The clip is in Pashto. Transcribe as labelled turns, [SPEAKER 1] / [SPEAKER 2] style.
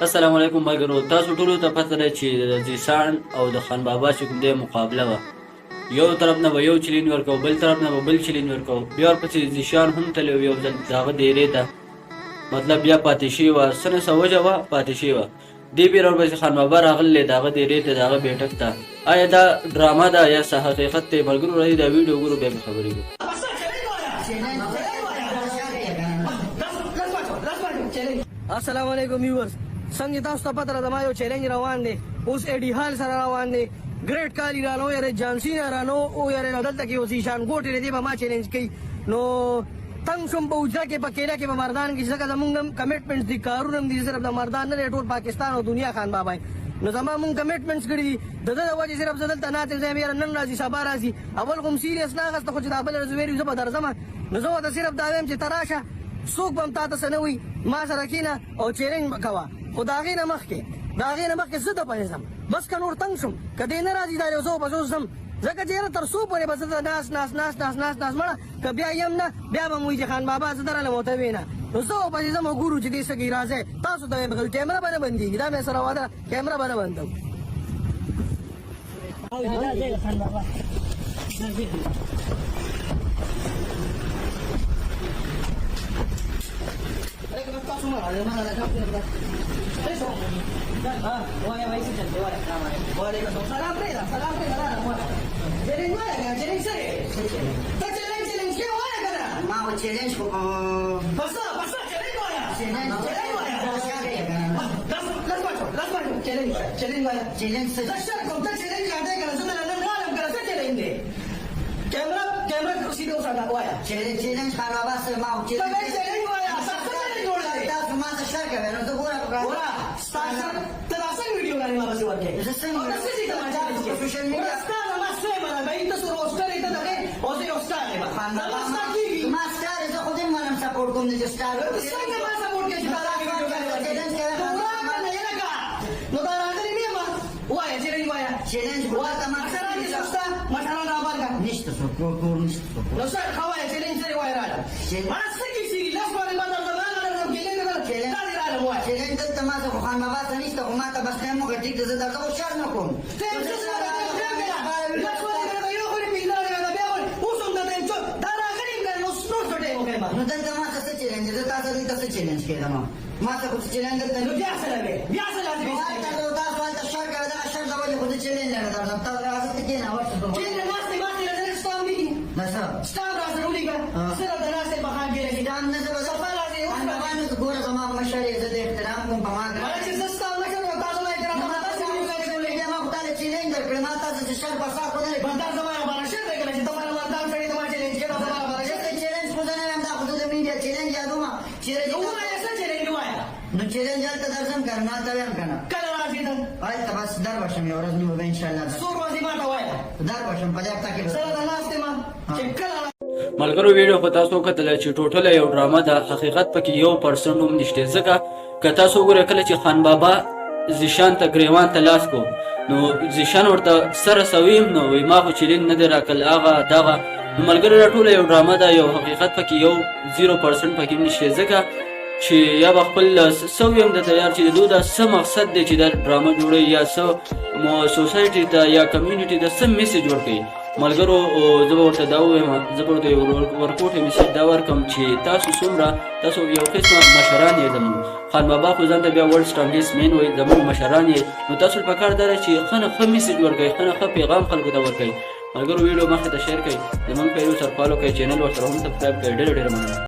[SPEAKER 1] السلام علیکم ملګرو، تاسو ټولو ته پته ده چې د ځیسان او د خان بابا چې کوم دی مقابله وه. یو طرف نه به یو چلین ورکوو، بل طرف نه به بل چلین ورکوو. بیا ورپسې ځیشان هم تللی و یو ځل د هغه دیرې ته، مطلب بیا پاتې شوې وه، څه نه څه وجه وه پاتې شوې وه. دې بېره ورپسې خان بابا راغلی دی د هغه دیرې ته، د هغه بیټک ته. آیا دا ډرامه ده یا څه حقیقت دی؟ ملګرو راځئ دا ویډیو وګورو، بیا به خبرې کوو.
[SPEAKER 2] السلام علیکم ویورز، څنګه تاسو ته پته ده ما یو چیلنج روان دی اوس ایډي هال سره روان دی. ګریټ کالی رانو یاره جانسین رانو او یاره دلته کې اوس ایشان ګوټې دی به ما چیلنج کوي. نو تنګ شوم په اوجره کې په کیله کې په مردان کې ځکه زمونږ هم کمیټمنټس دي، کارونه هم دي، صرف د مردان نه ټول پاکستان او دنیا خان بابا نو زما مونږ کمیټمنټس کړي دي. د ده د وجې صرف زه دلته ناست یم، یاره نن راځي سبا راځي. اول خو م سیریس نه اخېسته خو چې دا بله ورځ ویل زه به درځم. نو زه ورته صرف دا وایم چې ته راشه، څوک به هم تا ته څه نه وایي، ما سره کښېنه او چیلنج به کوه. خو د هغې نه مخکې زه د پسې ځم، بس که نور تنګ شم که دې نه راځي دا یو زه به ځم، ځکه چې یاره تر څو پورې به زه د ناست مړه که بیا یم نه بیا به م وایي چې خان بابا زه درغلم او ته وې نه. نو زه ورپسې ځم او ګورو چې دې څه کوي. راځئ تاسو ته وایم کیمره به نه بندېږي، دا مې سره وعده کیمره به نه بندوم.
[SPEAKER 3] خان بابا ته نشته خو ما ته بس ټایم وکړه ټیک ده زه درته خو شر نه کوم. نو دلته ما ته څه چیلنج زه تا ته دلته څه چیلنج کېدم ما ته خو څه چیلنج دلته نو بیا سره تاسو هلته شر کوئ دغه شر د وجې خو زه چیلنج نه درځم. تاسو راځه ته کښېنه ګوره زما مشر یې زه د احترام کوم په ما ما خو تا له چیلنج درکړې ما تاسو چې شر فساد خو نه چیلنج خو زه نه یم، دا خو زه د میډیا چیلنج یادوم. نو چیلنج هلته درځم که ما ته ویم که نه هلته بس در بشم یو ورځ نیمه به انشاءالله در بشم په دې هفته کې
[SPEAKER 1] ملګرو ویډیو په تاسو کتله چې ټوټله یو ډرامه ده، حقیقت پکې 1% هم نشته. ځکه که تاسو وګورئ کله چې خان بابا زیشان ته ګریوان ته لاس کو نو زیشان ورته سره سویم نو وایي ما خو چیلنج نه دی راکړل هغه دغه. نو ملګرو دا ټوله یو ډرامه ده، یو حقیقت پکې 0% پکې نشته. ځکه چې یا به خپل څه ویم درته یار چې د دوی دا څه مقصد دی چې دا ډرامه جوړوي یا څه سوسایټي ته یا کمیونټي ته څه میسج ورکوي. ملګرو زه به ورته دا ووایم، زه به ورته یو ورکوټی میسج دا ورکړم چې تاسو څومره تاسو یو قسمه مشران یې زموږ خان بابا خو ځان ته بیا ورلډ سټرانګېسټ مین وایي، زموږ مشران یې. نو تاسو په کار دا ده چې ښه نه ښه میسج ورکوئ، ښه نه ښه پیغام خلکو ته ورکوئ. ملګرو ویډیو مخکې ته شیر کړئ، زموږ پیرو سره فالو کړئ، چینل ورسره هم سبسکرایب کړئ. ډېره مننه.